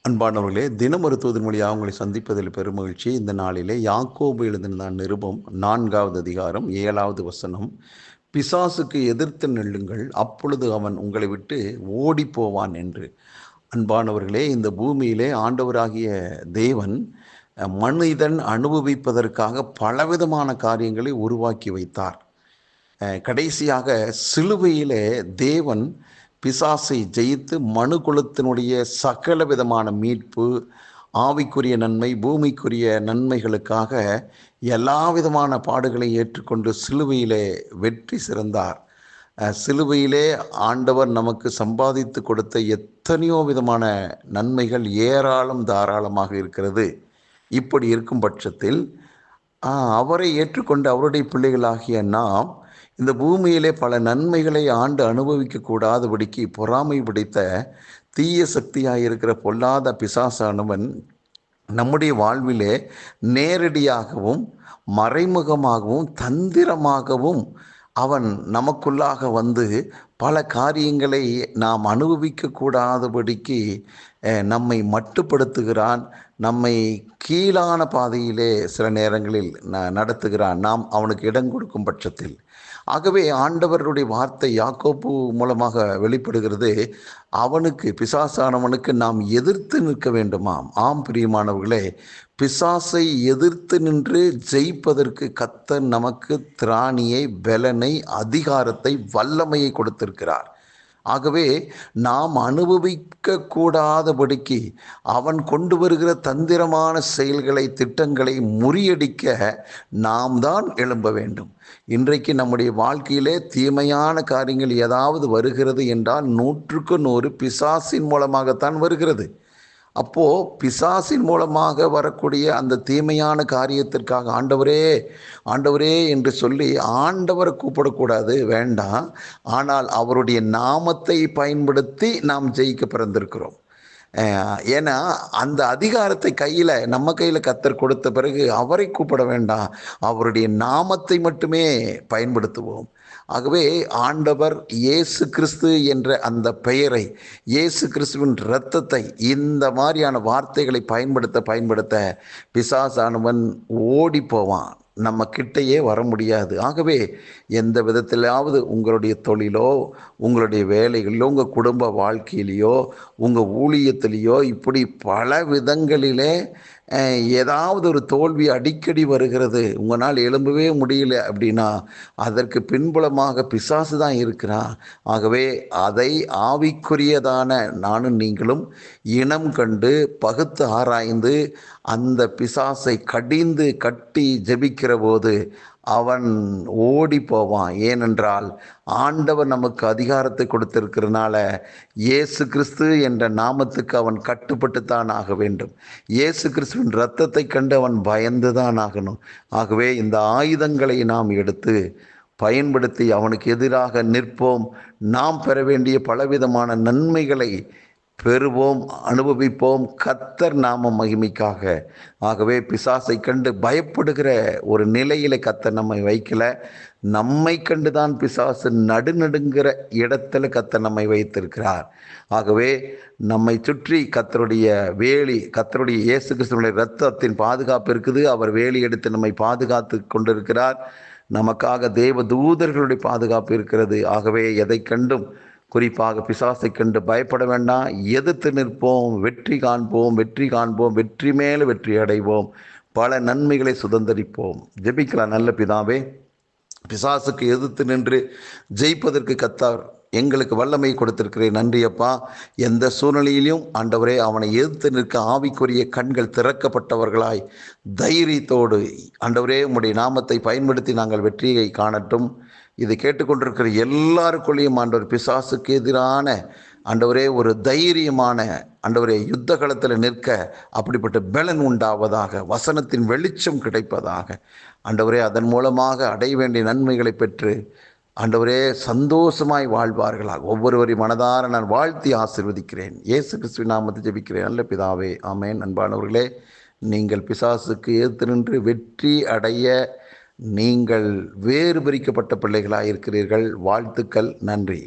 அன்பானவர்களே, தினம் ஒரு தூதன் மொழியாக உங்களை சந்திப்பதில் பெருமகிழ்ச்சி. இந்த நாளிலே யாக்கோபு எழுதின நிருபம் 4வது அதிகாரம் 7வது வசனம். பிசாசுக்கு எதிர்த்து நில்லுங்கள், அப்பொழுது அவன் உங்களை விட்டு ஓடி போவான் என்று. அன்பானவர்களே, இந்த பூமியிலே ஆண்டவராகிய தேவன் மனிதன் அனுபவிப்பதற்காக பலவிதமான காரியங்களை உருவாக்கி வைத்தார். கடைசியாக சிலுவையிலே தேவன் பிசாசை ஜெயித்து மனுகுலத்தினுடைய சகல விதமான மீட்பு, ஆவிக்குரிய நன்மை, பூமிக்குரிய நன்மைகளுக்காக எல்லா விதமான பாடுகளை ஏற்றுக்கொண்டு சிலுவையிலே வெற்றி சிறந்தார். சிலுவையிலே ஆண்டவர் நமக்கு சம்பாதித்து கொடுத்த எத்தனையோ விதமான நன்மைகள் ஏராளம் தாராளமாக இருக்கிறது. இப்படி இருக்கும் பட்சத்தில் அவரை ஏற்றுக்கொண்டு அவருடைய பிள்ளைகளாகிய நாம் இந்த பூமியிலே பல நன்மைகளை ஆண்டு அனுபவிக்க கூடாதபடிக்கு பொறாமை பிடித்த தீய சக்தியாயிருக்கிற பொல்லாத பிசாசானவன் நம்முடைய வாழ்விலே நேரடியாகவும் மறைமுகமாகவும் தந்திரமாகவும் அவன் நமக்குள்ளாக வந்து பல காரியங்களை நாம் அனுபவிக்க கூடாதபடிக்கு நம்மை மட்டுப்படுத்துகிறான். நம்மை கீழான பாதையிலே சில நேரங்களில் நடத்துகிறான், நாம் அவனுக்கு இடம் கொடுக்கும் பட்சத்தில். ஆகவே ஆண்டவருடைய வார்த்தை யாக்கோபு மூலமாக வெளிப்படுகிறது, அவனுக்கு, பிசாசானவனுக்கு நாம் எதிர்த்து நிற்க வேண்டுமாம். ஆம் பிரியமானவர்களே, பிசாசை எதிர்த்து நின்று ஜெயிப்பதற்கு கர்த்தர் நமக்கு திராணியை, பலனை, அதிகாரத்தை, வல்லமையை கொடுத்திருக்கிறார். ஆகவே நாம் அனுபவிக்க கூடாதபடிக்கு அவன் கொண்டு வருகிற தந்திரமான செயல்களை, திட்டங்களை முறியடிக்க நாம் தான் எழும்ப வேண்டும். இன்றைக்கு நம்முடைய வாழ்க்கையிலே தீமையான காரியங்கள் ஏதாவது வருகிறது என்றால் 100க்கு 100 பிசாசின் மூலமாகத்தான் வருகிறது. அப்போது பிசாசின் மூலமாக வரக்கூடிய அந்த தீமையான காரியத்திற்காக ஆண்டவரே ஆண்டவரே என்று சொல்லி ஆண்டவரை கூப்பிடக்கூடாது, வேண்டாம். ஆனால் அவருடைய நாமத்தை பயன்படுத்தி நாம் ஜெயிக்க பிறந்திருக்கிறோம். ஏன்னா அந்த அதிகாரத்தை நம்ம கையில் கர்த்தர் கொடுத்த பிறகு அவரை கூப்பிட வேண்டாம், அவருடைய நாமத்தை மட்டுமே பயன்படுத்துவோம். ஆகவே ஆண்டவர் இயேசு கிறிஸ்து என்ற அந்த பெயரை, இயேசு கிறிஸ்துவின் இரத்தத்தை, இந்த மாதிரியான வார்த்தைகளை பயன்படுத்த பிசாசானவன் ஓடி போவான், நம்ம கிட்டையே வர முடியாது. ஆகவே எந்த விதத்திலாவது உங்களுடைய தொழிலோ, உங்களுடைய வேலைகளிலோ, உங்கள் குடும்ப வாழ்க்கையிலையோ, உங்கள் ஊழியத்திலேயோ இப்படி பல விதங்களிலே ஏதாவது ஒரு தோல்வி அடிக்கடி வருகிறது, உங்களால் எழும்பவே முடியல அப்படின்னா அதற்கு பின்புலமாக பிசாசு தான் இருக்கிறான். ஆகவே அதை ஆவிக்குரியதான நானும் நீங்களும் இனம் கண்டு பகுத்து ஆராய்ந்து அந்த பிசாசை கடிந்து கட்டி ஜெபிக்கிற போது அவன் ஓடி போவான். ஏனென்றால் ஆண்டவர் நமக்கு அதிகாரத்தை கொடுத்திருக்கிறதுனால இயேசு கிறிஸ்து என்ற நாமத்துக்கு அவன் கட்டுப்பட்டுத்தான் ஆக வேண்டும். இயேசு கிறிஸ்துவின் இரத்தத்தை கண்டு அவன் பயந்துதான் ஆகணும். ஆகவே இந்த ஆயுதங்களை நாம் எடுத்து பயன்படுத்தி அவனுக்கு எதிராக நிற்போம். நாம் பெற வேண்டிய பலவிதமான நன்மைகளை பெறுவோம், அனுபவிப்போம், கர்த்தர் நாம மகிமைக்காக. ஆகவே பிசாசை கண்டு பயப்படுகிற ஒரு நிலையில கர்த்தர் நம்மை வைக்கல. நம்மை கண்டுதான் பிசாசு நடுநடுங்கிற இடத்துல கர்த்தர் நம்மை வைத்திருக்கிறார். ஆகவே நம்மை சுற்றி கர்த்தருடைய வேலி, கர்த்தருடைய இயேசு கிறிஸ்துவின் இரத்தத்தின் பாதுகாப்பு இருக்குது. அவர் வேலி எடுத்து நம்மை பாதுகாத்து கொண்டிருக்கிறார். நமக்காக தேவ தூதர்களுடைய பாதுகாப்பு இருக்கிறது. ஆகவே எதை கண்டும், குறிப்பாக பிசாசை கண்டு பயப்பட வேண்டாம், எதிர்த்து நிற்போம், வெற்றி காண்போம், வெற்றி காண்போம், வெற்றி மேலே வெற்றி அடைவோம், பல நன்மைகளை சுதந்திரிப்போம். ஜெபிக்கலாம். நல்ல பிதாவே, பிசாசுக்கு எதிர்த்து நின்று ஜெயிப்பதற்கு கர்த்தர் எங்களுக்கு வல்லமை கொடுத்திருக்கிறேன். நன்றி அப்பா. எந்த சூழ்நிலையிலும் ஆண்டவரே அவனை எதிர்த்து நிற்க ஆவிக்குரிய கண்கள் திறக்கப்பட்டவர்களாய் தைரியத்தோடு ஆண்டவரே உம்முடைய நாமத்தை பயன்படுத்தி நாங்கள் வெற்றியை காணட்டும். இதை கேட்டுக்கொண்டிருக்கிற எல்லாருக்குள்ளேயும் ஆண்டவர் பிசாசுக்கு எதிரான ஆண்டவரே ஒரு தைரியமான ஆண்டவரே யுத்த களத்தில் நிற்க அப்படிப்பட்ட பலன் உண்டாவதாக, வசனத்தின் வெளிச்சம் கிடைப்பதாக ஆண்டவரே. அதன் மூலமாக அடைய வேண்டிய நன்மைகளை பெற்று ஆண்டவரே சந்தோஷமாய் வாழ்வார்களாக. ஒவ்வொருவரையும் மனதார நான் வாழ்த்தி ஆசீர்வதிக்கிறேன். இயேசு கிறிஸ்துவின் நாமத்தை ஜெபிக்கிறேன் நல்ல பிதாவே, ஆமென். அன்பானவர்களே, நீங்கள் பிசாசுக்கு எதிர்த்து நின்று வெற்றி அடைய நீங்கள் வேறு பிரிக்கப்பட்ட பிள்ளைகளாக இருக்கிறீர்கள். வாழ்த்துக்கள். நன்றி.